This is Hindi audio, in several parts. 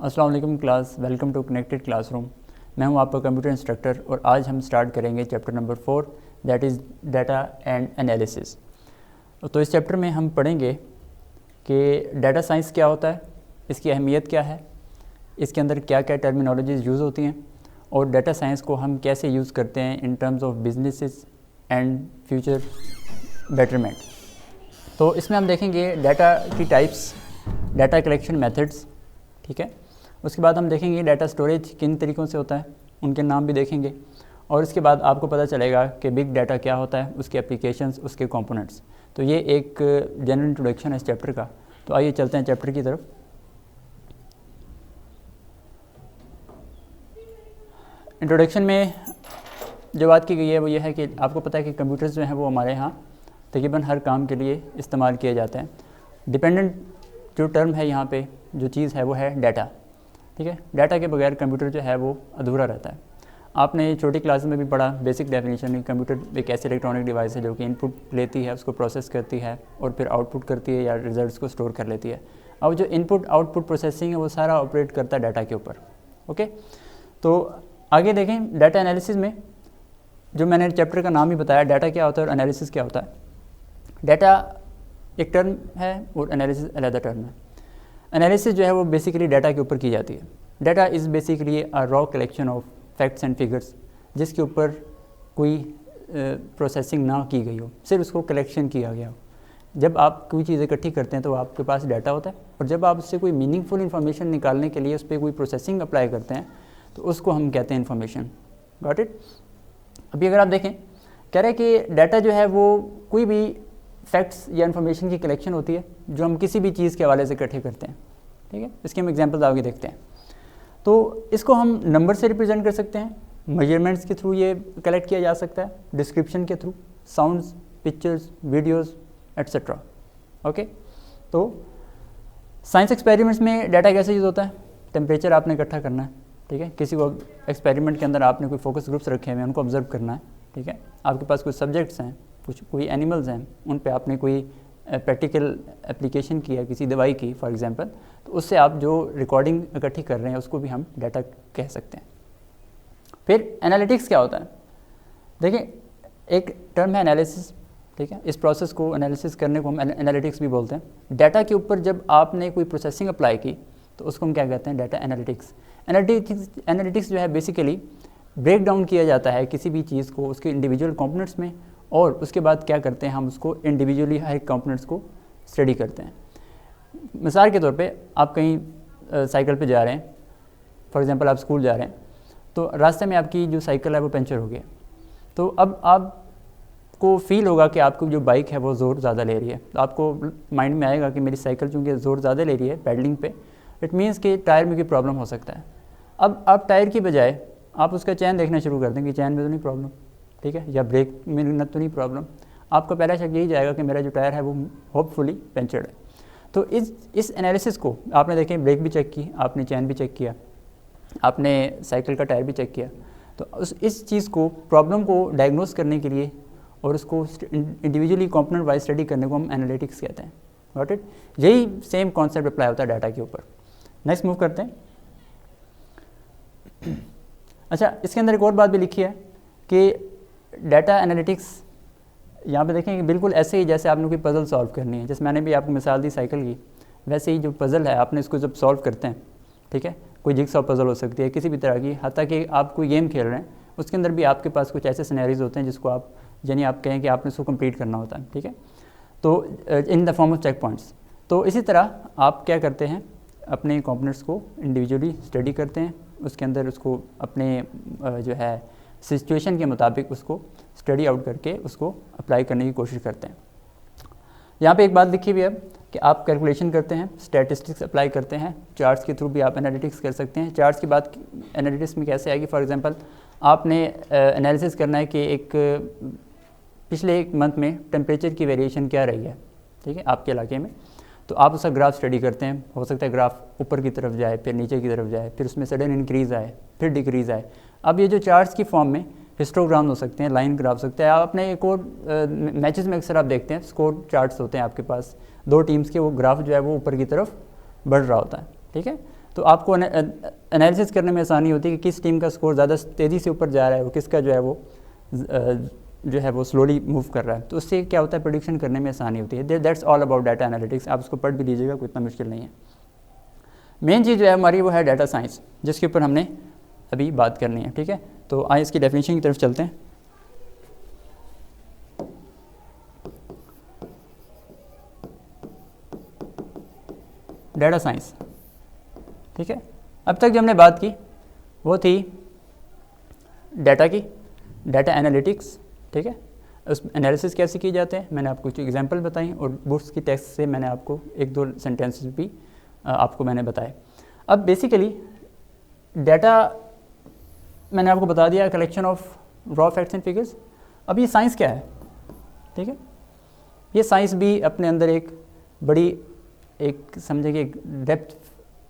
अस्सलाम वालेकुम class, welcome to connected classroom. मैं हूं आपका कंप्यूटर इंस्ट्रक्टर और आज हम स्टार्ट करेंगे chapter number 4 that is data and analysis. तो इस चैप्टर में हम पढ़ेंगे कि डाटा साइंस क्या होता है, इसकी अहमियत क्या है, इसके अंदर क्या क्या टर्मिनोलॉजीज़ यूज़ होती हैं और डाटा साइंस को हम कैसे यूज़ करते हैं in terms of businesses and future betterment. तो इसमें हम देखेंगे डाटा की टाइप्स, डाटा कलेक्शन मेथड्स, ठीक है। उसके बाद हम देखेंगे डाटा स्टोरेज किन तरीक़ों से होता है, उनके नाम भी देखेंगे और इसके बाद आपको पता चलेगा कि बिग डाटा क्या होता है, उसके एप्लीकेशंस, उसके कंपोनेंट्स। तो ये एक जनरल इंट्रोडक्शन है इस चैप्टर का। तो आइए चलते हैं चैप्टर की तरफ। इंट्रोडक्शन में जो बात की गई है वो ये है कि आपको पता है कि कंप्यूटर्स जो हैं वो हमारे यहाँ तकरीबन हर काम के लिए इस्तेमाल किए जाते हैं। डिपेंडेंट जो टर्म है यहाँ पे जो चीज़ है वो है डाटा, ठीक है। डाटा के बगैर कंप्यूटर जो है वो अधूरा रहता है। आपने छोटी क्लास में भी पढ़ा बेसिक डेफिनेशन में, कंप्यूटर एक ऐसी इलेक्ट्रॉनिक डिवाइस है जो कि इनपुट लेती है, उसको प्रोसेस करती है और फिर आउटपुट करती है या रिजल्ट्स को स्टोर कर लेती है। अब जो इनपुट आउटपुट प्रोसेसिंग है वो सारा ऑपरेट करता है डाटा के ऊपर। ओके, तो आगे देखें डाटा एनालिसिस में, जो मैंने चैप्टर का नाम ही बताया, डाटा क्या होता है और एनालिसिस क्या होता है। डाटा एक टर्म है और एनालिसिस अलग टर्म है। एनालिसिस जो है वो बेसिकली डाटा के ऊपर की जाती है। Data is basically a raw collection of facts and figures, जिसके ऊपर कोई प्रोसेसिंग ना की गई हो, सिर्फ उसको कलेक्शन किया गया हो। जब आप कोई चीज़ इकट्ठी करते हैं तो आपके पास डाटा होता है और जब आप उससे कोई मीनिंगफुल इन्फॉर्मेशन निकालने के लिए उस पर कोई प्रोसेसिंग अप्लाई करते हैं तो उसको हम कहते हैं इन्फॉर्मेशन। Got it. अभी अगर आप देखें, कह रहे हैं कि डाटा जो है वो कोई भी फैक्ट्स या इन्फॉर्मेशन की कलेक्शन होती है जो हम किसी भी चीज़ के हवाले से इकट्ठे करते हैं, ठीक है। इसके हम एग्जांपल्स आगे देखते हैं। तो इसको हम नंबर से रिप्रेजेंट कर सकते हैं, मेजरमेंट्स के थ्रू ये कलेक्ट किया जा सकता है, डिस्क्रिप्शन के through, sounds, pictures, videos etcetera. Okay, तो साइंस एक्सपेरिमेंट्स में डाटा कैसे यूज़ होता है। टेम्परेचर आपने इकट्ठा करना है, ठीक है। किसी को एक्सपेरिमेंट के अंदर आपने कोई फोकस ग्रुप्स रखे हुए हैं, उनको ऑब्जर्व करना है, ठीक है। आपके पास कुछ सब्जेक्ट्स हैं, कोई एनिमल्स हैं, उन पे आपने कोई प्रैक्टिकल एप्लीकेशन किया किसी दवाई की फॉर एग्जांपल, तो उससे आप जो रिकॉर्डिंग इकट्ठी कर रहे हैं उसको भी हम डाटा कह सकते हैं। फिर एनालिटिक्स क्या होता है। देखिए, एक टर्म है एनालिसिस, ठीक है। इस प्रोसेस को एनालिसिस करने को हम एनालिटिक्स भी बोलते हैं। डाटा के ऊपर जब आपने कोई प्रोसेसिंग अप्लाई की तो उसको हम क्या कहते हैं, डाटा एनालिटिक्स। एनालिटिक्स जो है बेसिकली ब्रेक डाउन किया जाता है किसी भी चीज़ को उसके इंडिविजुअल कंपोनेंट्स में और उसके बाद क्या करते हैं, हम उसको इंडिविजुअली हर कंपोनेंट्स को स्टडी करते हैं। मिसाल के तौर पे आप कहीं साइकिल पे जा रहे हैं, फॉर एग्जांपल आप स्कूल जा रहे हैं, तो रास्ते में आपकी जो साइकिल है वो पंचर हो गया। तो अब आपको फील होगा कि आपकी जो बाइक है वो ज़ोर ज़्यादा ले रही है। तो आपको माइंड में आएगा कि मेरी साइकिल चूँकि ज़ोर ज़्यादा ले रही है पैडलिंग पे, इट मीन्स कि टायर में कोई प्रॉब्लम हो सकता है। अब आप टायर की बजाय आप उसका चैन देखना शुरू कर दें कि चैन में तो नहीं प्रॉब्लम, ठीक है, या ब्रेक में न तो नहीं प्रॉब्लम। आपका पहला शक यही जाएगा कि मेरा जो टायर है वो होपफुली पंचर्ड है। तो इस एनालिसिस को आपने देखें, ब्रेक भी चेक की, आपने चैन भी चेक किया, आपने साइकिल का टायर भी चेक किया। तो इस चीज़ को, प्रॉब्लम को डायग्नोस करने के लिए और उसको इंडिविजुअली कंपोनेंट वाइज स्टडी करने को हम एनालिटिक्स कहते हैं। Got it. यही सेम कॉन्सेप्ट अप्लाई होता है डाटा के ऊपर। नेक्स्ट मूव करते हैं। अच्छा, इसके अंदर एक और बात भी लिखी है कि डाटा एनालिटिक्स, यहाँ पे देखें कि बिल्कुल ऐसे ही जैसे आपने कोई पज़ल सॉल्व करनी है, जैसे मैंने भी आपको मिसाल दी साइकिल की, वैसे ही जो पज़ल है आपने इसको जब सॉल्व करते हैं, ठीक है, कोई जिगसॉ पज़ल हो सकती है किसी भी तरह की, हत्ता कि आप कोई गेम खेल रहे हैं उसके अंदर भी आपके पास कुछ ऐसे सिनेरियोज होते हैं जिसको आप, यानी आप कहें कि आपने उसको कंप्लीट करना होता है, ठीक है। तो in the form of check points. तो इसी तरह आप क्या करते हैं, अपने कंपोनेंट्स को इंडिविजुअली स्टडी करते हैं, उसके अंदर उसको अपने जो है सिचुएशन के मुताबिक उसको स्टडी आउट करके उसको अप्लाई करने की कोशिश करते हैं। यहाँ पे एक बात लिखी हुई है कि आप कैलकुलेशन करते हैं, स्टैटिस्टिक्स अप्लाई करते हैं, चार्ट्स के थ्रू भी आप एनालिटिक्स कर सकते हैं। चार्ट्स की बात एनालिटिक्स में कैसे आएगी, फॉर एग्जांपल आपने एनालिसिस करना है कि एक पिछले एक मंथ में टेम्परेचर की वेरिएशन क्या रही है, ठीक है, आपके इलाके में। तो आप उसका ग्राफ स्टडी करते हैं। हो सकता है ग्राफ ऊपर की तरफ जाए, फिर नीचे की तरफ जाए, फिर उसमें सडन इंक्रीज़ आए, फिर डिक्रीज़ आए। अब ये जो चार्ट्स की फॉर्म में हिस्टोग्राम हो सकते हैं, लाइन ग्राफ सकते हैं। आप अपने एक और मैचेस में अक्सर आप देखते हैं स्कोर चार्ट्स होते हैं आपके पास, दो टीम्स के, वो ग्राफ जो है वो ऊपर की तरफ बढ़ रहा होता है, ठीक है। तो आपको एनालिसिस करने में आसानी होती है कि किस टीम का स्कोर ज़्यादा तेज़ी से ऊपर जा रहा है और किसका जो है वो स्लोली मूव कर रहा है। तो उससे क्या होता है, प्रेडिक्शन करने में आसानी होती है। That's all about data analytics. आप उसको पढ़ भी लीजिएगा, कोई इतना मुश्किल नहीं है। मेन चीज़ जो है हमारी वो है डाटा साइंस, जिसके ऊपर हमने अभी बात करनी है। ठीक है, तो आइए इसकी डेफिनेशन की तरफ चलते हैं। डाटा साइंस, ठीक है, अब तक जो हमने बात की वो थी डाटा की, डाटा एनालिटिक्स। ठीक है, उस एनालिसिस कैसे किए जाते हैं मैंने आपको कुछ एग्जांपल बताई और बुक्स की टेक्स्ट से मैंने आपको एक दो सेंटेंसेस भी आपको मैंने बताए। अब बेसिकली डाटा मैंने आपको बता दिया, collection of raw facts and figures. अब ये साइंस क्या है? ठीक है, ये साइंस भी अपने अंदर एक बड़ी एक समझे कि एक डेप्थ,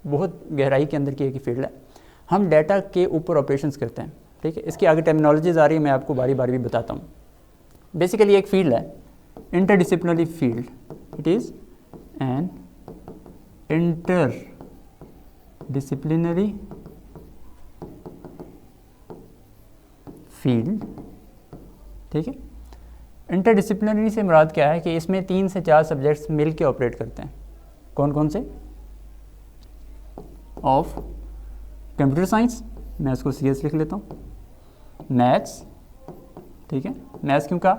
बहुत गहराई के अंदर की एक फील्ड है। हम डाटा के ऊपर ऑपरेशंस करते हैं। ठीक है, इसकी आगे टर्मिनोलॉजीज आ रही है, मैं आपको बारी बारी भी बताता हूँ। बेसिकली एक फील्ड है interdisciplinary field. It is an interdisciplinary field. ठीक है, इंटरडिसिप्लिनरी से मुराद क्या है कि इसमें 3 से 4 सब्जेक्ट्स मिल के ऑपरेट करते हैं। कौन कौन से? ऑफ कंप्यूटर साइंस, मैं इसको CS लिख लेता हूँ, मैथ्स। ठीक है, मैथ्स क्यों कहा?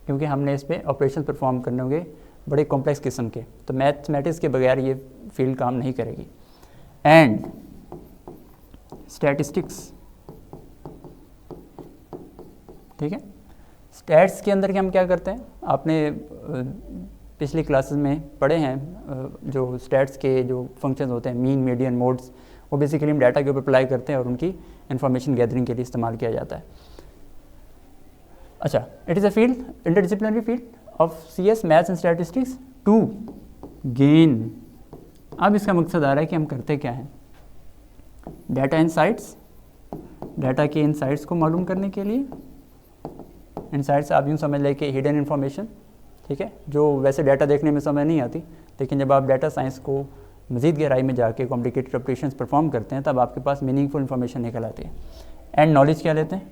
क्योंकि हमने इस पर ऑपरेशन परफॉर्म करने होंगे बड़े कॉम्प्लेक्स किस्म के, तो मैथमेटिक्स के बगैर ये फील्ड काम नहीं करेगी। And statistics. ठीक है, स्टैट्स के अंदर के हम क्या करते हैं, आपने पिछली क्लासेस में पढ़े हैं, जो स्टैट्स के जो फंक्शंस होते हैं, मीन, मीडियन, मोड्स, वो बेसिकली हम डाटा के ऊपर अप्लाई करते हैं और उनकी इंफॉर्मेशन गैदरिंग के लिए इस्तेमाल किया जाता है। अच्छा, it is a field, interdisciplinary field of CS, maths and statistics to gain. अब इसका मकसद आ रहा है कि हम करते क्या हैं, डाटा इनसाइट्स, डाटा के इनसाइट्स को मालूम करने के लिए। इनसाइट्स आप यूँ समझ लें कि हिडन इन्फॉर्मेशन। ठीक है, जो वैसे डाटा देखने में समझ नहीं आती, लेकिन जब आप डाटा साइंस को मज़ीद गहराई में जाके कॉम्प्लिकेटेड ऑपरेशंस परफॉर्म करते हैं तब आपके पास मीनिंगफुल इन्फॉर्मेशन निकल आती है। एंड नॉलेज क्या लेते हैं?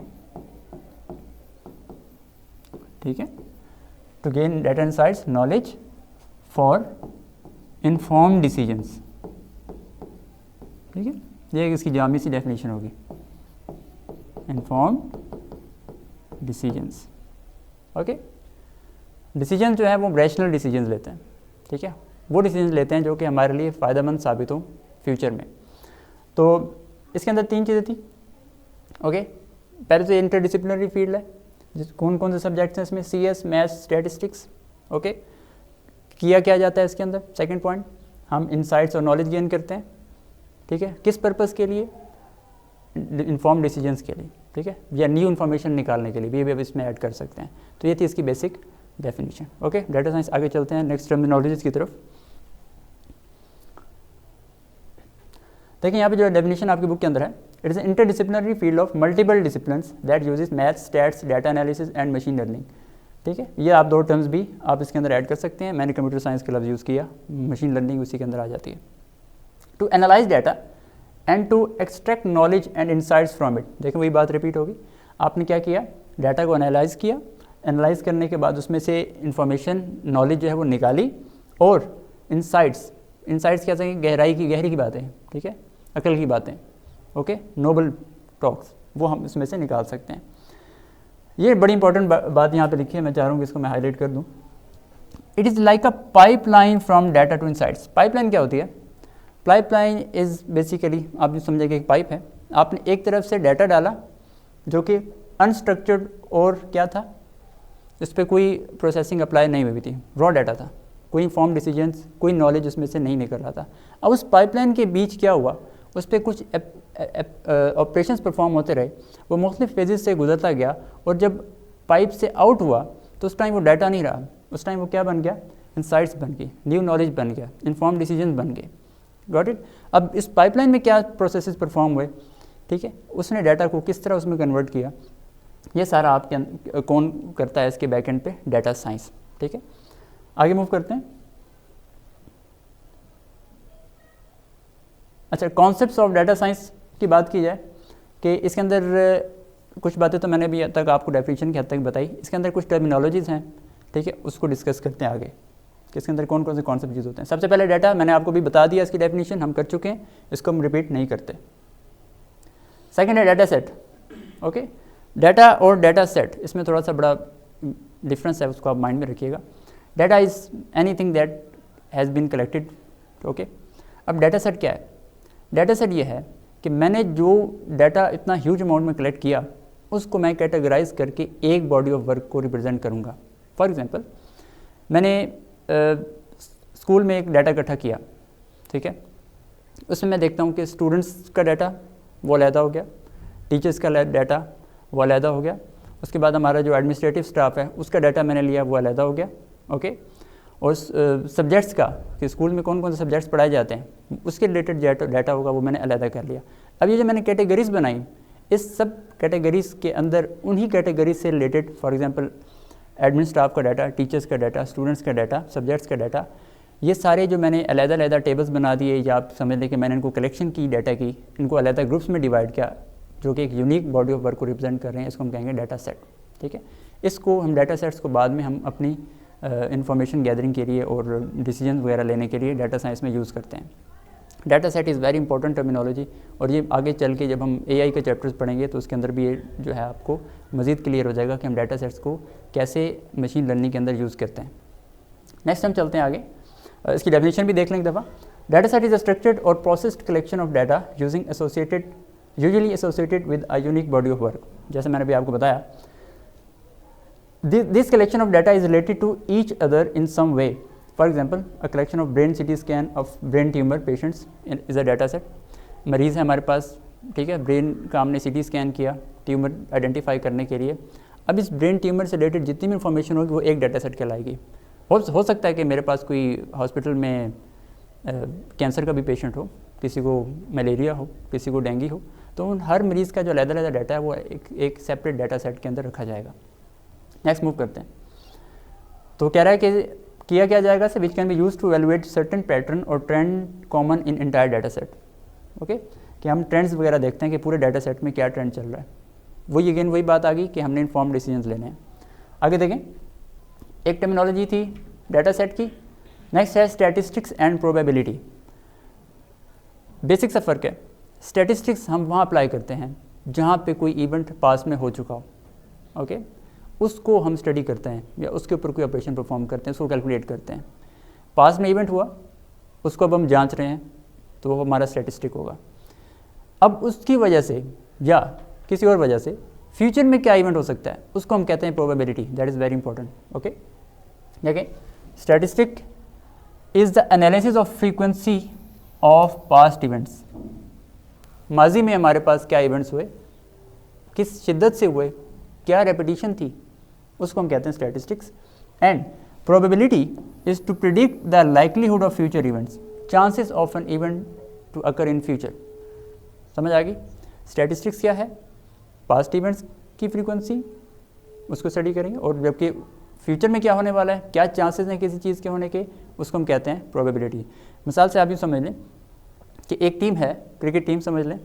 ठीक है, to gain data insights, knowledge for informed decisions. ठीक है, ये इसकी जामी सी डेफिनेशन होगी, इन्फॉर्म्ड डिसीजंस। ओके, डिसीजन जो है वो रैशनल डिसीजंस लेते हैं। ठीक है, वो डिसीजन लेते हैं जो कि हमारे लिए फ़ायदेमंद साबित हो फ्यूचर में। तो इसके अंदर 3 चीज़ें थी। ओके, पहले तो इंटरडिसिप्लिनरी फील्ड है, कौन कौन से सब्जेक्ट्स हैं इसमें? CS, maths, statistics. ओके, किया क्या जाता है इसके अंदर? सेकंड पॉइंट, हम इनसाइट्स और नॉलेज गेन करते हैं। ठीक है, किस पर्पस के लिए? इन्फॉर्म डिसीजंस के लिए। ठीक है, या न्यू इन्फॉर्मेशन निकालने के लिए भी अब इसमें ऐड कर सकते हैं। तो ये थी इसकी basic definition. Okay, data science. आगे चलते हैं नेक्स्ट टर्मिनोलॉजीज की तरफ। देखिए यहाँ पे जो डेफिनेशन आपकी बुक के अंदर है, it is interdisciplinary field of multiple disciplines that uses maths, stats, data analysis and machine learning. ठीक है, ये आप 2 टर्म्स भी आप इसके अंदर ऐड कर सकते हैं। मैंने कंप्यूटर साइंस का लफ्ज़ यूज़ किया, मशीन लर्निंग उसी के अंदर आ जाती है। To analyse data and to extract knowledge and insights from it. देखिए वही बात रिपीट होगी। आपने क्या किया, डाटा को एनालाइज किया, एनालाइज करने के बाद उसमें से इंफॉर्मेशन, नॉलेज जो है वो निकाली, और इंसाइट्स क्या चाहिए? गहरी की बातें। ठीक है, अकल की बातें। ओके, नोबल टॉक्स, वो हम इसमें से निकाल सकते हैं। ये बड़ी इंपॉर्टेंट बात यहाँ पे लिखी है, मैं चाह रहा हूँ कि इसको मैं हाईलाइट कर दूँ। It is like a pipeline from data to insights. Pipeline क्या होती है? पाइपलाइन इज़ बेसिकली आप जो समझेंगे एक पाइप है, आपने एक तरफ से डाटा डाला जो कि अनस्ट्रक्चर्ड और क्या था, इस पर कोई प्रोसेसिंग अप्लाई नहीं हुई थी, रॉ डाटा था, कोई इन्फॉर्म डिसीजंस, कोई नॉलेज उसमें से नहीं निकल रहा था। अब उस पाइपलाइन के बीच क्या हुआ, उस पर कुछ ऑपरेशंस परफॉर्म होते रहे, वो मुख्तलिफ फेजेस से गुजरता गया, और जब पाइप से आउट हुआ तो उस टाइम वो डाटा नहीं रहा, उस टाइम वो क्या बन गया? इंसाइट्स बन गई, न्यू नॉलेज बन गया, इन्फॉर्म डिसीजन बन गए। Got it? अब इस पाइपलाइन में क्या प्रोसेसेस परफॉर्म हुए? ठीक है, उसने डाटा को किस तरह उसमें कन्वर्ट किया, ये सारा आपके कौन करता है इसके बैक एंड पे? Data science. ठीक है, आगे मूव करते हैं। अच्छा, कॉन्सेप्ट्स ऑफ डाटा साइंस की बात की जाए कि इसके अंदर कुछ बातें तो मैंने अभी तक आपको डेफिनेशन की हद तक बताई, इसके अंदर कुछ टर्मिनोलॉजीज़ हैं, ठीक है, उसको डिस्कस करते हैं आगे कि इसके अंदर कौन कौन से कॉन्सेप्ट यूज़ होते हैं। सबसे पहले डाटा, मैंने आपको भी बता दिया, इसकी डेफिनेशन हम कर चुके हैं, इसको हम रिपीट नहीं करते। सेकेंड है डाटा सेट। ओके, डाटा और डाटा सेट, इसमें थोड़ा सा बड़ा डिफरेंस है, उसको आप माइंड में रखिएगा। Data is anything that has been collected. Okay, अब डाटा सेट क्या है? डाटा सेट ये है कि मैंने जो डाटा इतना ह्यूज अमाउंट में कलेक्ट किया, उसको मैं कैटेगराइज करके एक बॉडी ऑफ वर्क को रिप्रेजेंट करूँगा। फॉर एग्जांपल, मैंने स्कूल में एक डाटा इकट्ठा किया, ठीक है, उसमें मैं देखता हूँ कि स्टूडेंट्स का डाटा वो अलहदा हो गया, टीचर्स का डाटा वो अलहदा हो गया, उसके बाद हमारा जो एडमिनिस्ट्रेटिव स्टाफ है उसका डाटा मैंने लिया, वो अलहदा हो गया। ओके, और सब्जेक्ट्स का, कि स्कूल में कौन कौन से सब्जेक्ट्स पढ़ाए जाते हैं, उसके रिलेटेड डाटा होगा, वो मैंने अलहदा कर लिया। अब ये जो मैंने कैटेगरीज बनाई, इस सब कैटेगरीज के अंदर उन्हीं कैटेगरीज से related, for example admin staff का डाटा, टीचर्स का डाटा, स्टूडेंट्स का डाटा, सब्जेक्ट्स का डाटा, ये सारे जो मैंने अलहदा टेबल्स बना दिए, या आप समझ लें कि मैंने इनको कलेक्शन की डाटा की, इनको अलहदा ग्रुप्स में डिवाइड किया, जो कि एक यूनिक बॉडी ऑफ वर्क को रिप्रेजेंट कर रहे हैं, इसको हम कहेंगे डाटा सेट। ठीक है, इसको हम डाटा सेट्स को बाद में हम अपनी इंफॉर्मेशन गैदरिंग के लिए और डिसीजन वगैरह लेने के लिए डाटा साइंस में यूज़ करते हैं। Data set is very important terminology, और ये आगे चल के जब हम AI के चैप्टर्स पढ़ेंगे तो उसके अंदर भी ये जो है आपको मज़ीद क्लियर हो जाएगा कि हम डाटा सेट्स को कैसे मशीन लर्निंग के अंदर यूज़ करते हैं। नेक्स्ट हम चलते हैं आगे, इसकी डेफिनेशन भी देख लें एक दफ़ा। Data set is a structured और processed collection of data usually associated with a unique body of work. जैसे मैंने अभी आपको बताया, this collection of data is related to each other in some way. For example, a collection of brain CT scan of brain tumor patients is a data set. मरीज़ है हमारे पास, ठीक है, ब्रेन का हमने CT स्कैन किया ट्यूमर आइडेंटिफाई करने के लिए। अब इस ब्रेन ट्यूमर से रिलेटेड जितनी भी इंफॉर्मेशन होगी वो एक डाटा सेट कहलाएगी। हो सकता है कि मेरे पास कोई हॉस्पिटल में कैंसर का भी पेशेंट हो, किसी को मलेरिया हो, किसी को डेंगू हो, तो उन हर मरीज़ का जो अलग-अलग डाटा है वो एक सेपरेट डाटा सेट के अंदर रखा जाएगा। नेक्स्ट मूव करते हैं, तो कह रहा है कि किया क्या जाएगा से which can be use to evaluate certain pattern और trend common in entire data set. Okay, कि हम ट्रेंड्स वगैरह देखते हैं कि पूरे डाटा सेट में क्या ट्रेंड चल रहा है। वही अगेन वही बात आ गई कि हमने इन्फॉर्म डिसीजंस लेने हैं। आगे देखें, एक टर्मिनोलॉजी थी डाटा सेट की। नेक्स्ट है स्टैटिस्टिक्स एंड प्रोबेबिलिटी। बेसिक सा फ़र्क है, स्टैटिस्टिक्स हम वहाँ अप्लाई करते हैं जहाँ पे कोई इवेंट पास में हो चुका हो। ओके, उसको हम स्टडी करते हैं या उसके ऊपर कोई ऑपरेशन परफॉर्म करते हैं, उसको कैलकुलेट करते हैं। पास में इवेंट हुआ, उसको अब हम जांच रहे हैं, तो वो हमारा स्टैटिस्टिक होगा। अब उसकी वजह से या किसी और वजह से फ्यूचर में क्या इवेंट हो सकता है, उसको हम कहते हैं probability. That is very important. Okay, देखें, statistic is the analysis of frequency of past events. माजी में हमारे पास क्या इवेंट्स हुए, किस शिद्दत से हुए, क्या रेपिटेशन थी, उसको हम कहते हैं statistics. And probability is to predict the likelihood of future events, chances of an event to occur in future. समझ आ गई? स्टैटिस्टिक्स क्या है? पास्ट इवेंट्स की फ्रीक्वेंसी, उसको स्टडी करेंगे, और जबकि फ्यूचर में क्या होने वाला है, क्या चांसेस हैं किसी चीज़ के होने के, उसको हम कहते हैं प्रोबेबिलिटी। मिसाल से आप यूँ समझ लें कि एक टीम है, क्रिकेट टीम समझ लें,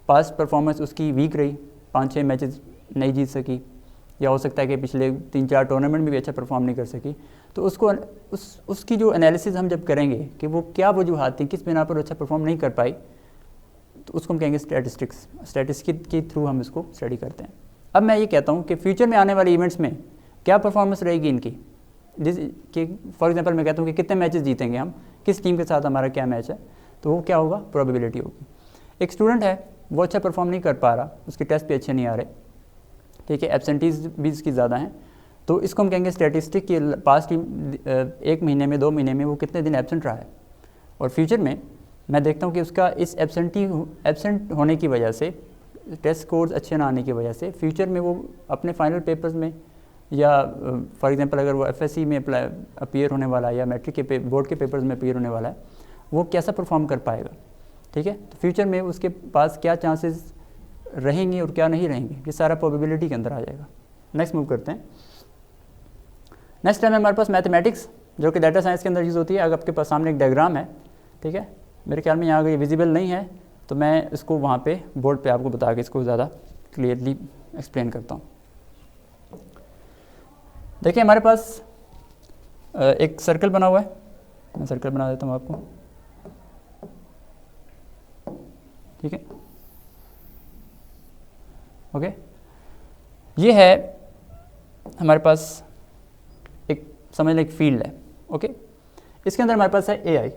पास्ट परफॉर्मेंस उसकी वीक रही, 5-6 मैचेस नहीं जीत सकी, या हो सकता है कि पिछले 3-4 टूर्नामेंट में भी अच्छा परफॉर्म नहीं कर सकी, तो उसको उसकी जो एनालिसिस हम जब करेंगे कि वो क्या वजूहात थी, किस बिना पर अच्छा परफॉर्म नहीं कर पाई, तो उसको हम कहेंगे स्टैटिस्टिक्स। स्टैटिस्टिक्स के थ्रू हम इसको स्टडी करते हैं। अब मैं ये कहता हूँ कि फ्यूचर में आने वाले इवेंट्स में क्या परफॉर्मेंस रहेगी इनकी, कि फॉर एग्जांपल मैं कहता हूँ कि कितने मैचेस जीतेंगे हम, किस टीम के साथ हमारा क्या मैच है, तो वो क्या होगा, प्रोबेबिलिटी होगी। एक स्टूडेंट है, वो अच्छा परफॉर्म नहीं कर पा रहा, उसके टेस्ट भी अच्छे नहीं आ रहे, ठीक है, एब्सेंटीज भी इसकी ज़्यादा हैं, तो इसको हम कहेंगे स्टैटिस्टिक कि पास्ट 1 महीने में 2 महीने में वो कितने दिन एब्सेंट रहा है। और फ्यूचर में मैं देखता हूँ कि उसका इस एब्सेंट होने की वजह से, टेस्ट स्कोर्स अच्छे ना आने की वजह से, फ्यूचर में वो अपने फाइनल पेपर्स में, या फॉर एग्जांपल अगर वो FSC में अपीयर होने वाला है, या मैट्रिक के बोर्ड के पेपर्स में अपीयर होने वाला है, वो कैसा परफॉर्म कर पाएगा। ठीक है, तो फ्यूचर में उसके पास क्या चांसेस रहेंगे और क्या नहीं रहेंगे, ये सारा प्रोबेबिलिटी के अंदर आ जाएगा। नेक्स्ट मूव करते हैं। नेक्स्ट टाइम हमारे पास मैथमेटिक्स, जो कि डाटा साइंस के अंदर यूज़ होती है। अगर आपके पास सामने एक डायग्राम है, ठीक है, मेरे ख्याल में यहाँ अगर ये विजिबल नहीं है तो मैं इसको वहाँ पे बोर्ड पे आपको बता के इसको ज़्यादा क्लियरली एक्सप्लेन करता हूँ। देखिए हमारे पास एक सर्कल बना हुआ है, मैं सर्कल बना देता हूँ आपको, ठीक है, ओके। ये है हमारे पास एक समझ लें एक फील्ड है, ओके। इसके अंदर हमारे पास है एआई,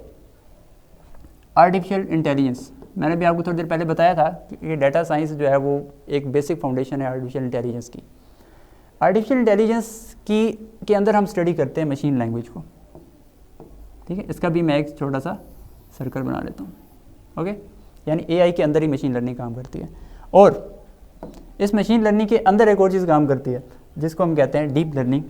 आर्टिफिशियल इंटेलिजेंस। मैंने भी आपको थोड़ी देर पहले बताया था कि डेटा साइंस जो है वो एक बेसिक फाउंडेशन है आर्टिफिशियल इंटेलिजेंस की। आर्टिफिशियल इंटेलिजेंस के अंदर हम स्टडी करते हैं मशीन लैंग्वेज को, ठीक है। इसका भी मैं एक छोटा सा सर्कल बना लेता हूँ, ओके। यानी एआई के अंदर ही मशीन लर्निंग काम करती है, और इस मशीन लर्निंग के अंदर एक और चीज़ काम करती है जिसको हम कहते हैं डीप लर्निंग।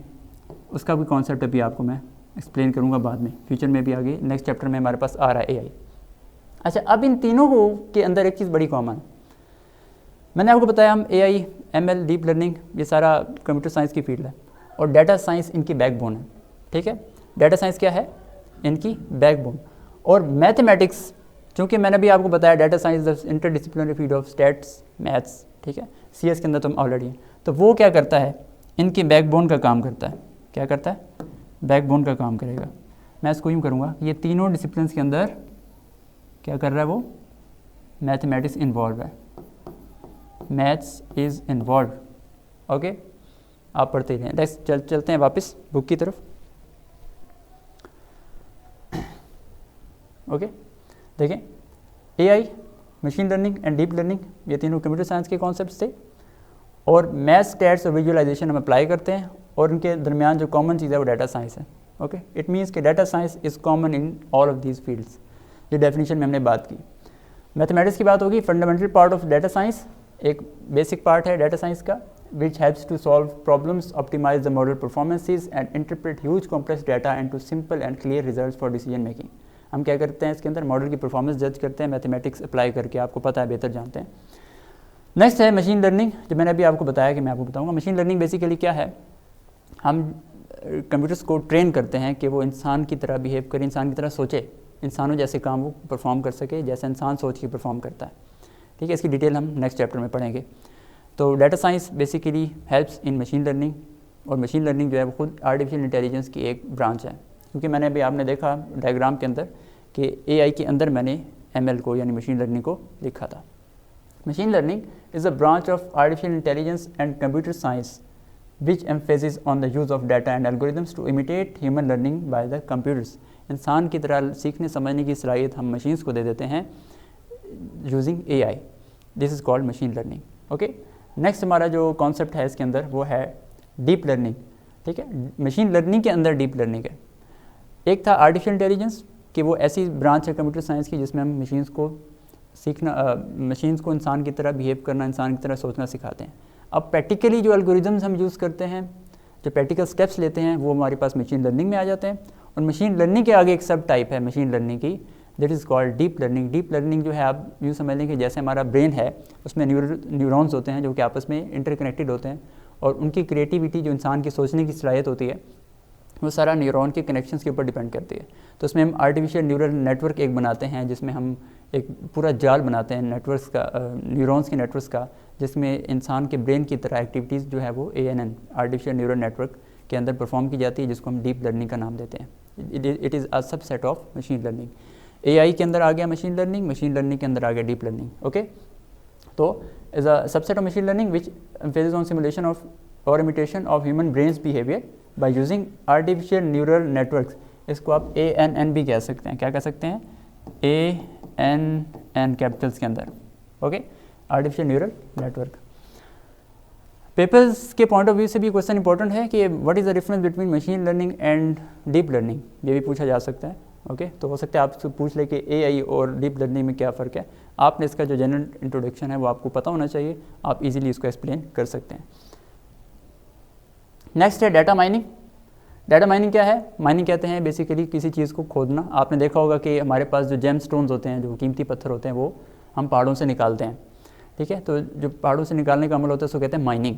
उसका भी कॉन्सेप्ट अभी आपको मैं एक्सप्लेन करूँगा बाद में, फ्यूचर में भी आगे नेक्स्ट चैप्टर में हमारे पास आ रहा है एआई। अच्छा, अब इन तीनों के अंदर एक चीज़ बड़ी कॉमन है। मैंने आपको बताया हम एआई, एमएल, डीप लर्निंग ये सारा कंप्यूटर साइंस की फील्ड है, और डाटा साइंस इनकी बैकबोन है, ठीक है। डाटा साइंस क्या है? इनकी बैकबोन। और मैथमेटिक्स, चूँकि मैंने भी आपको बताया data science the interdisciplinary field of stats, maths, ठीक है, सीएस के अंदर तो हम ऑलरेडी हैं। तो वो क्या करता है? इनकी बैकबोन का काम करता है। क्या करता है? बैकबोन का काम करेगा। मैं इसको यूँ करूँगा, ये तीनों डिसिप्लिन्स के अंदर क्या कर रहा है? वो मैथमेटिक्स इन्वॉल्व है, मैथ्स इज़ इन्वॉल्व, ओके। आप पढ़ते ही रहें। चलते हैं वापस बुक की तरफ, ओके। देखें, AI, machine learning and deep learning ये तीनों कंप्यूटर साइंस के कॉन्सेप्ट्स थे, और मैथ्स, स्टैट्स और विजुअलाइजेशन हम अप्लाई करते हैं, और उनके दरमियान जो कॉमन चीज़ है वो डाटा साइंस है, ओके। इट मीन्स कि data science is common in all of these fields. ये डेफिनेशन में हमने बात की। मैथमेटिक्स की बात होगी, fundamental part of data science, एक बेसिक पार्ट है डाटा साइंस का, which helps to solve problems, optimise the model performances and interpret huge complex data into simple and clear results for decision making. हम क्या करते हैं इसके अंदर? मॉडल की परफॉर्मेंस जज करते हैं मैथमेटिक्स अप्लाई करके, आपको पता है, बेहतर जानते हैं। नेक्स्ट है मशीन लर्निंग, जो मैंने अभी आपको बताया कि मैं आपको बताऊंगा। मशीन लर्निंग बेसिकली क्या है? हम कंप्यूटर्स को ट्रेन करते हैं कि वो इंसान की तरह बिहेव करे, इंसान की तरह सोचे, इंसानों जैसे काम वो परफॉर्म कर सके जैसे इंसान सोच के परफॉर्म करता है, ठीक है। इसकी डिटेल हम नेक्स्ट चैप्टर में पढ़ेंगे। तो data science basically helps in machine learning, और मशीन लर्निंग जो है वो खुद आर्टिफिशियल इंटेलिजेंस की एक ब्रांच है, क्योंकि मैंने अभी आपने देखा डायग्राम के अंदर कि एआई के अंदर मैंने एमएल को यानी मशीन लर्निंग को लिखा था। Machine learning is a branch of artificial intelligence and computer science which emphasizes on the use of data and algorithms to imitate human learning by the computers। इंसान की तरह सीखने समझने की सलाहियत हम मशीन्स को दे देते हैं using AI. This is called machine learning, okay. Next हमारा जो कॉन्सेप्ट है इसके अंदर वो है डीप लर्निंग, ठीक है। मशीन लर्निंग के अंदर डीप लर्निंग है। एक था आर्टिफिशियल इंटेलिजेंस कि वो ऐसी ब्रांच है कंप्यूटर साइंस की जिसमें हम मशीन्स को सीखना, मशीन्स को इंसान की तरह बिहेव करना, इंसान की तरह सोचना सिखाते हैं। अब प्रैक्टिकली जो एल्गोरिदम्स हम यूज़ करते हैं, जो प्रैक्टिकल स्टेप्स लेते हैं, वो हमारे पास मशीन लर्निंग में आ जाते हैं। और मशीन लर्निंग के आगे एक सब टाइप है मशीन लर्निंग की, that is called deep learning. Deep learning जो है आप यूँ समझ लें कि जैसे हमारा ब्रेन है उसमें न्यूरॉन्स होते हैं जो कि आपस में इंटरकनेक्टेड होते हैं, और उनकी क्रिएटिविटी जो इंसान की सोचने की सलाहियत होती है वो सारा न्यूरॉन के कनेक्शंस के ऊपर डिपेंड करती है। तो उसमें हम आर्टिफिशियल न्यूरल नेटवर्क एक बनाते हैं, जिसमें हम एक पूरा जाल बनाते हैं नेटवर्क्स का, न्यूरॉन्स के नेटवर्क्स का, जिसमें इंसान के ब्रेन की तरह एक्टिविटीज़ जो है वो ANN आर्टिफिशियल न्यूरल नेटवर्क के अंदर परफॉर्म की जाती है, जिसको हम डीप लर्निंग का नाम देते हैं। It is a subset of machine learning. AI के अंदर आ गया मशीन लर्निंग के अंदर आ गया डीप लर्निंग, ओके। तो is a subset of machine learning which emphasis on simulation of और imitation of human brains behaviour by using artificial neural networks. इसको आप ANN भी कह सकते हैं। क्या कह सकते हैं? ANN कैपिटल्स के अंदर, okay, artificial neural network. Papers के पॉइंट ऑफ व्यू से भी क्वेश्चन इंपॉर्टेंट है कि what is the difference between machine learning and deep learning, ये भी पूछा जा सकता है, ओके। तो हो सकता है आपसे पूछ ले कि AI और डीप लर्निंग में क्या फ़र्क है। आपने इसका जो जनरल इंट्रोडक्शन है वो आपको पता होना चाहिए, आप इजीली इसको एक्सप्लेन कर सकते हैं। नेक्स्ट है डाटा माइनिंग। डाटा माइनिंग क्या है? माइनिंग कहते हैं बेसिकली किसी चीज़ को खोदना। आपने देखा होगा कि हमारे पास जो जेम स्टोन्स होते हैं, जो कीमती पत्थर होते हैं, वो हम पहाड़ों से निकालते हैं, ठीक है। तो जो पहाड़ों से निकालने का अमल होता है उसको कहते हैं माइनिंग।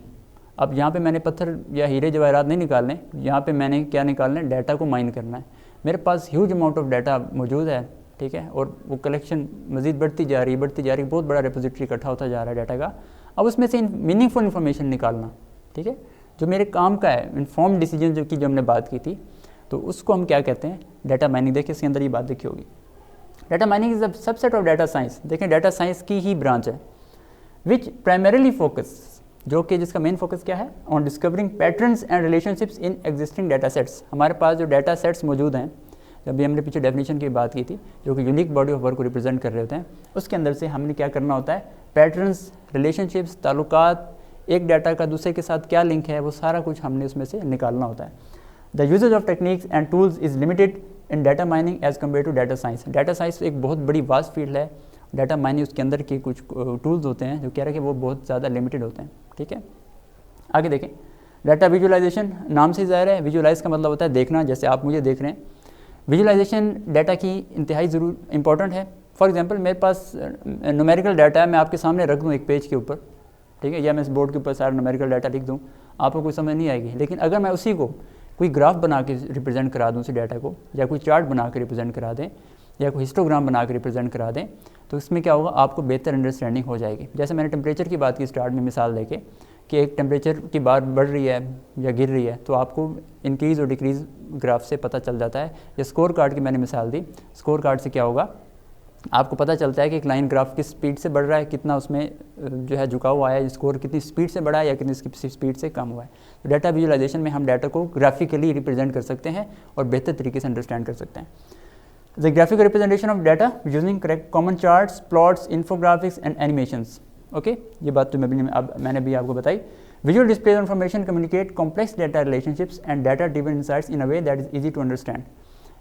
अब यहाँ पे मैंने पत्थर या हीरे जवाहरात नहीं निकालने, यहाँ पे मैंने क्या निकालना है? डाटा को माइन करना है। मेरे पास ह्यूज अमाउंट ऑफ डाटा मौजूद है ठीक है, और वो कलेक्शन मज़ीद बढ़ती जा रही है, बहुत बड़ा रिपोजिटरी इकट्ठा होता जा रहा है डाटा का। अब उसमें से मीनिंगफुल इन्फॉर्मेशन निकालना, ठीक है, जो मेरे काम का है, इन्फॉर्म्ड डिसीजन जो हमने बात की थी, तो उसको हम क्या कहते हैं, डाटा माइनिंग। देखिए इसके अंदर ये बात देखी होगी, data mining is a subset of data science. देखें डाटा साइंस की ही ब्रांच है विच प्राइमरीली फोकस, जो कि जिसका मेन फोकस क्या है, on discovering patterns and relationships in existing data sets. हमारे पास जो डाटा सेट्स मौजूद हैं, जब भी हमने पीछे डेफिनेशन की बात की थी, जो कि यूनिक बॉडी ऑफ वर्क को रिप्रेजेंट कर रहे होते हैं, उसके अंदर से हमने क्या करना होता है, पैटर्न्स, रिलेशनशिप्स, ताल्लुकात, एक डाटा का दूसरे के साथ क्या लिंक है, वो सारा कुछ हमने उसमें से निकालना होता है। The usages of techniques and tools is limited in data mining as compare to data science. Data science एक बहुत बड़ी वास्ट फील्ड है, डाटा माइनिंग उसके अंदर के कुछ टूल्स होते हैं जो कह रहे हैं कि वो बहुत ज़्यादा लिमिटेड होते हैं, ठीक है। आगे देखें, डाटा विजुअलाइजेशन, नाम से ज़ाहिर है, विजुअलाइज का मतलब होता है देखना, जैसे आप मुझे देख रहे हैं। विजुअलाइजेशन डाटा की इंतहाई ज़रूर इंपॉर्टेंट है। फॉर एग्जांपल मेरे पास न्यूमेरिकल डाटा है, मैं आपके सामने रख दूँ एक पेज के ऊपर, ठीक है, या मैं इस बोर्ड के ऊपर सारा न्यूमेरिकल डाटा लिख दूँ, आपको कोई समझ नहीं आएगी। लेकिन अगर मैं उसी को कोई ग्राफ बना के रिप्रेजेंट करा दूँ उसी डाटा को, या कोई चार्ट बना के रिप्रेजेंट करा दें, या कोई हिस्टोग्राम बना के रिप्रेजेंट करा दें, तो इसमें क्या होगा, आपको बेहतर अंडरस्टैंडिंग हो जाएगी। जैसे मैंने टेम्परेचर की बात की स्टार्ट में मिसाल देके, कि एक टेम्परेचर की बात बढ़ रही है या गिर रही है, तो आपको इंक्रीज़ और डिक्रीज़ ग्राफ से पता चल जाता है। या स्कोर कार्ड की मैंने मिसाल दी, स्कोर कार्ड से क्या होगा, आपको पता चलता है कि एक लाइन ग्राफ किस स्पीड से बढ़ रहा है, कितना उसमें जो है झुकाव आया है, स्कोर कितनी स्पीड से बढ़ा है या कितनी स्पीड से कम हुआ है। तो डाटा विजुअलाइजेशन में हम डाटा को ग्राफिकली रिप्रेजेंट कर सकते हैं और बेहतर तरीके से अंडरस्टैंड कर सकते हैं। The graphical representation of data using correct common charts, plots, infographics and animations. Okay, ये बात तो मैंने भी आपको बताई। Visual display of information communicate complex data relationships and data driven insights in a way that is easy to understand.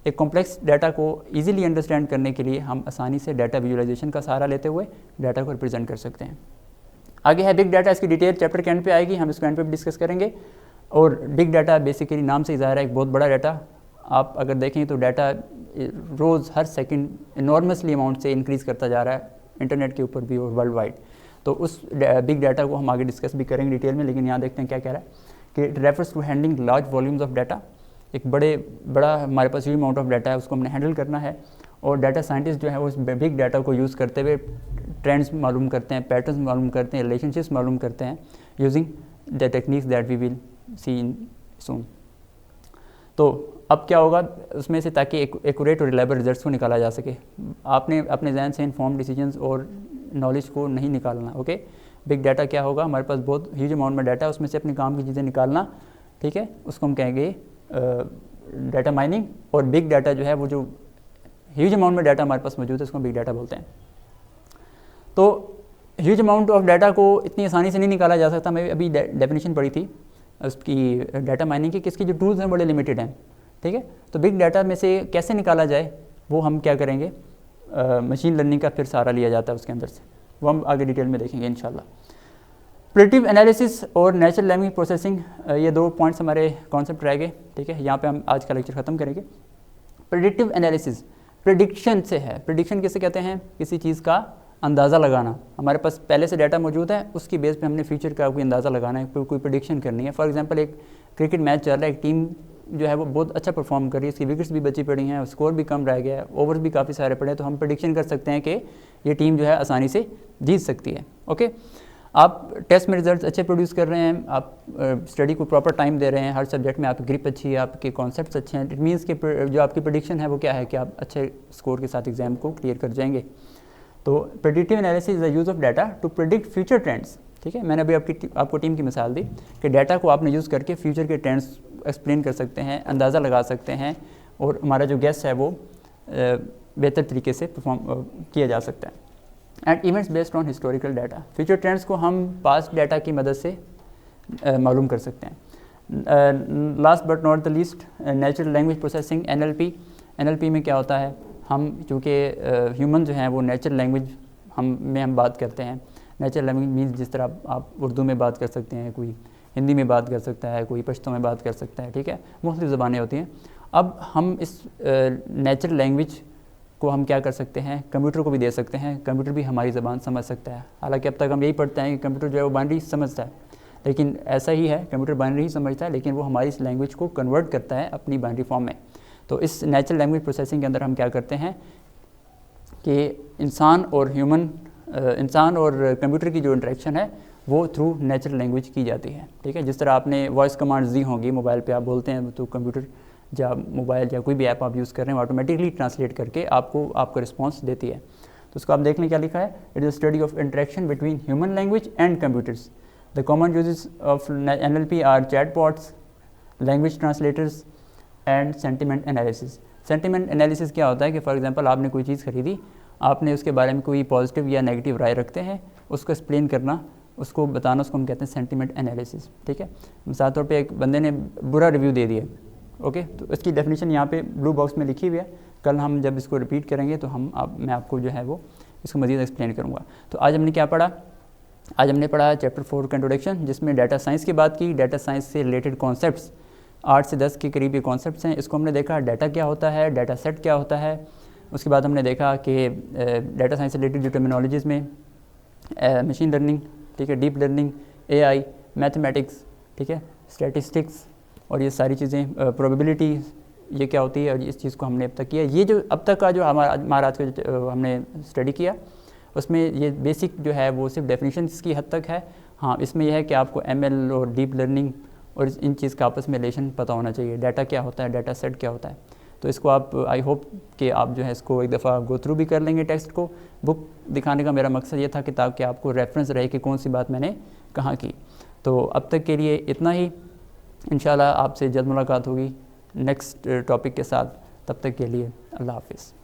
एक कॉम्प्लेक्स डाटा को ईजिली अंडरस्टैंड करने के लिए हम आसानी से डाटा विजुअलाइजेशन का सहारा लेते हुए डाटा को रिप्रेजेंट कर सकते हैं। आगे है बिग डाटा, इसकी डिटेल चैप्टर के एंड पे आएगी, हम इसको एंड पे भी डिस्कस करेंगे। और बिग डाटा बेसिकली नाम से ही ज़ाहिर है एक बहुत बड़ा डाटा। आप अगर देखें तो डाटा रोज़ हर सेकंड इनॉर्मसली अमाउंट से इंक्रीज़ करता जा रहा है इंटरनेट के ऊपर भी और वर्ल्ड वाइड। तो उस बिग डाटा को हम आगे डिस्कस भी करेंगे डिटेल में, लेकिन यहाँ देखते हैं क्या कह रहा है कि it refers to handling large volumes of data. एक बड़ा हमारे पास ह्यूज अमाउंट ऑफ डाटा है, उसको हमने हैंडल करना है। और डाटा साइंटिस्ट जो है वो उस बिग डाटा को यूज़ करते हुए ट्रेंड्स मालूम करते हैं, पैटर्न्स मालूम करते हैं, रिलेशनशिप्स मालूम करते हैं using the techniques that we will see in soon. तो अब क्या होगा उसमें से, ताकि एक्यूरेट और रिलायबल रिजल्ट्स को निकाला जा सके, आपने अपने जहन से इन्फॉर्म डिसीजंस और नॉलेज को नहीं निकालना। ओके, बिग डाटा क्या होगा, हमारे पास बहुत ह्यूज अमाउंट में डाटा है, उसमें से अपने काम की चीज़ें निकालना, ठीक है, उसको हम कहेंगे डाटा माइनिंग। और बिग डाटा जो है वो जो ह्यूज अमाउंट में डाटा हमारे पास मौजूद है उसको बिग डाटा बोलते हैं। तो ह्यूज अमाउंट ऑफ डाटा को इतनी आसानी से नहीं निकाला जा सकता। मैं अभी डेफिनेशन पढ़ी थी उसकी डाटा माइनिंग की, किसकी जो टूल्स हैं बड़े लिमिटेड हैं, ठीक है। तो बिग डाटा में से कैसे निकाला जाए वो हम क्या करेंगे, मशीन लर्निंग का फिर सहारा लिया जाता है उसके अंदर से, वो हम आगे डिटेल में देखेंगे इंशाल्लाह। प्रेडिक्टिव एनालिसिस और नेचुरल लैंग्वेज प्रोसेसिंग, ये दो पॉइंट्स हमारे कॉन्सेप्ट रह गए, ठीक है। यहाँ पे हम आज का लेक्चर ख़त्म करेंगे। प्रेडिक्टिव एनालिसिस प्रेडिक्शन से है। प्रेडिक्शन किसे कहते हैं, किसी चीज़ का अंदाज़ा लगाना। हमारे पास पहले से डाटा मौजूद है, उसकी बेस पे हमने फ्यूचर का कोई अंदाज़ा लगाना है, कोई प्रेडिक्शन करनी है। फॉर एग्जांपल एक क्रिकेट मैच चल रहा है, एक टीम जो है वो बहुत अच्छा परफॉर्म कर रही है, इसकी विकेट्स भी बची पड़ी हैं, स्कोर भी कम रह गया है, ओवर्स भी काफ़ी सारे पड़े हैं, तो हम प्रेडिक्शन कर सकते हैं कि ये टीम जो है आसानी से जीत सकती है। ओके, आप टेस्ट में रिजल्ट्स अच्छे प्रोड्यूस कर रहे हैं, आप स्टडी को प्रॉपर टाइम दे रहे हैं, हर सब्जेक्ट में आपकी ग्रिप अच्छी है, आपके कॉन्सेप्ट्स अच्छे हैं, इट मीन्स कि जो आपकी प्रेडिक्शन है वो क्या है कि आप अच्छे स्कोर के साथ एग्जाम को क्लियर कर जाएंगे। तो predictive analysis is the use of data to predict future trends, ठीक है। मैंने अभी आपको टीम की मिसाल दी कि डाटा को आपने यूज़ करके फ्यूचर के ट्रेंड्स एक्सप्लेन कर सकते हैं, अंदाज़ा लगा सकते हैं, और हमारा जो गेस है वो बेहतर तरीके से परफॉर्म किया जा सकता है। And events based on historical data, future trends को हम पास्ट डाटा की मदद से मालूम कर सकते हैं। Last but not the least, natural language processing, NLP में क्या होता है, हम चूँकि ह्यूमन जो हैं वो नेचुरल लैंग्वेज हम बात करते हैं। नेचुरल लैंग्वेज मीन्स जिस तरह आप उर्दू में बात कर सकते हैं, कोई हिंदी में बात कर सकता है, कोई पश्तो में बात कर सकता है, ठीक है, मुख्तलिफ ज़बानें होती हैं। अब हम इस नेचुरल लैंग्वेज को हम क्या कर सकते हैं, कंप्यूटर को भी दे सकते हैं, कंप्यूटर भी हमारी ज़बान समझ सकता है। हालांकि अब तक हम यही पढ़ते हैं कि कंप्यूटर जो है वो बाइनरी समझता है, लेकिन ऐसा ही है, कंप्यूटर बाइनरी ही समझता है, लेकिन वो हमारी इस लैंग्वेज को कन्वर्ट करता है अपनी बाइनरी फॉर्म में। तो इस नेचुरल लैंग्वेज प्रोसेसिंग के अंदर हम क्या करते हैं, कि इंसान और कंप्यूटर की जो इंटरेक्शन है वो थ्रू नेचुरल लैंग्वेज की जाती है। ठीक है, जिस तरह आपने वॉइस कमांड्स दी होंगी, मोबाइल पे आप बोलते हैं तो कंप्यूटर या मोबाइल या कोई भी ऐप आप यूज़ कर रहे हैं ऑटोमेटिकली ट्रांसलेट करके आपको आपका रिस्पॉन्स देती है। तो उसको आप देख लें क्या लिखा है, it is study of interaction between human language and computers. The common usages of NLP are chatbots, language translators and sentiment analysis. Sentiment analysis क्या होता है कि फॉर एग्जांपल आपने कोई चीज़ खरीदी, आपने उसके बारे में कोई पॉजिटिव या नेगेटिव राय रखते हैं, उसको एक्सप्लेन करना, उसको बताना, उसको हम कहते हैं सेंटिमेंट एनालिसिस। ठीक है, मिसाल तौर पे एक बंदे ने बुरा रिव्यू दे दिया, ओके, तो इसकी डेफिनेशन यहाँ पे ब्लू बॉक्स में लिखी हुई है। कल हम जब इसको रिपीट करेंगे तो मैं आपको जो है वो इसको मज़ीद एक्सप्लेन करूँगा। तो आज हमने क्या पढ़ा, आज हमने पढ़ा चैप्टर 4 का इंट्रोडक्शन, जिसमें डाटा साइंस की बात की। डाटा साइंस से रिलेटेड कॉन्सेप्ट्स 8 से 10 के करीब ये कॉन्सेप्ट्स हैं। इसको हमने देखा डाटा क्या होता है, डाटा सेट क्या होता है। उसके बाद हमने देखा कि डाटा साइंस से रिलेटेड जो टर्मिनोलॉजीज़ में मशीन लर्निंग, ठीक है, डीप लर्निंग, AI, मैथमेटिक्स, ठीक है, स्टैटिस्टिक्स और ये सारी चीज़ें, प्रोबेबिलिटी ये क्या होती है, और इस चीज़ को हमने अब तक किया। ये जो अब तक का जो हमारा आज का हमने स्टडी किया, उसमें ये बेसिक जो है वो सिर्फ डेफिनेशंस की हद तक है। हाँ, इसमें यह है कि आपको ML और डीप लर्निंग और इन चीज़ का आपस में रिलेशन पता होना चाहिए, डाटा क्या होता है, डाटा सेट क्या होता है। तो इसको आप आई होप कि आप जो है इसको एक दफ़ा गो थ्रू भी कर लेंगे टेक्स्ट को। बुक दिखाने का मेरा मकसद ये था कि ताकि आपको रेफरेंस रहे कि कौन सी बात मैंने कहाँ की। तो अब तक के लिए इतना ही, इंशाल्लाह आपसे जल्द मुलाकात होगी नेक्स्ट टॉपिक के साथ। तब तक के लिए अल्लाह हाफ़िज़।